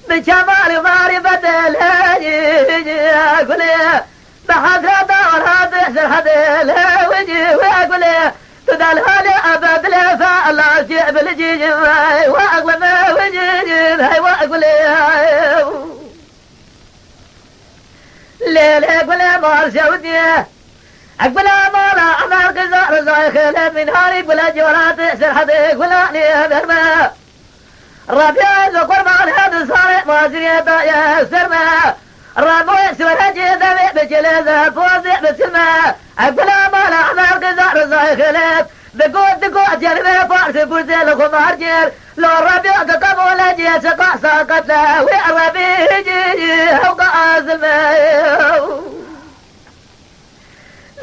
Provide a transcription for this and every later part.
بشمال معرفة أقول بحسرة ورا تحسر حديله وجي وأقول تدل هالي أبد لي فالله جيب الجيج وأقول ما وجي وأقول ليل أقول مال سعودي أقول مال أنا القزار زايخل من هاري بلا جورات تحسر حديق ولا لي برما ربيع قربان هذا صار ما زريتا يا سرما ربوع سورجي دمي بجلزة فوزي بسلمة أقول ما لا أحمر قزار زايخلت بقود جلبي فارس برزي الخمار جير لو ربيع قطب ولا جي سقع ساقت له ويربي جي هوقع زلمة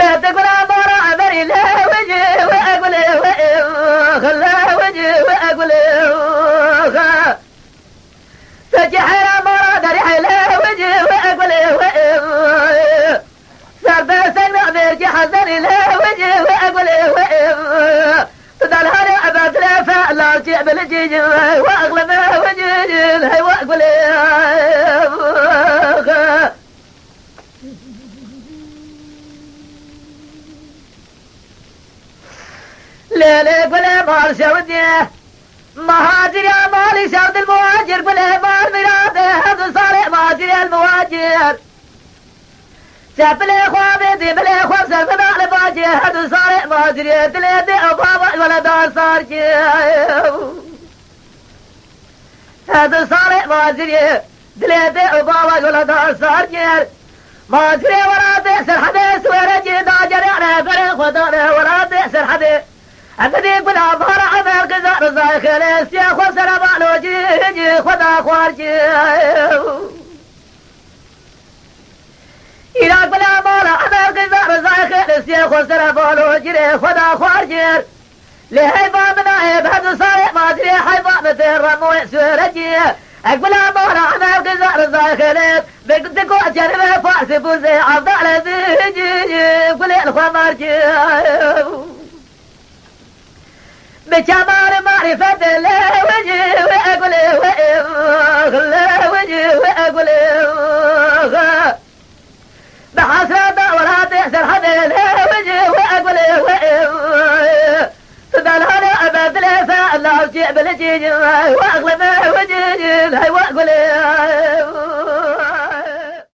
لا تقول أمر عمري لا وجي وأقول خلا وجي وأقول سجحنا مراد رحلة وجه وأقول صار بسنا برجع حزن له وجه وأقول تدل هذا أبد لا فعلا جيب الجيج وأغلب وجه وأقول لا لا قل مال سعودية مهاجر يا مالي شرط المهاجر بالإهمال ميراده هذا صالح مهاجر المهاجر شاف الإخوة بيدي بالإخوة سرقنا لباجي هذا صالح مهاجر دليدي أبابا ولد صار هذا صالح مهاجر دليدي أبابا ولد صار مهاجر ولا تأسر حديث ورجي داجر على فريق ودانه ولا تأسر حديث أبدي كل أبهر عمل قزار زايخل السياخ وسلام على جيجي خدا خوارجي إلى كل أبهر عمل قزار زايخل السياخ وسلام على جيجي خدا خوارجي لهيبا من عيب هذا صارح ما أدري حيبا مثل رموي سورجي أقبل أبهر عمل قزار زايخل بقدكو جنبه فارس بوزي عبد على زيجي كل الخمارجي بجمال معرفة لا وجه وأقول لا وجه وأقول بحسرة ولا تحسر حدا لا وجه وأقول تدل هذا أبد لا فعلا جيب الجيج وأغلب وجه وأقول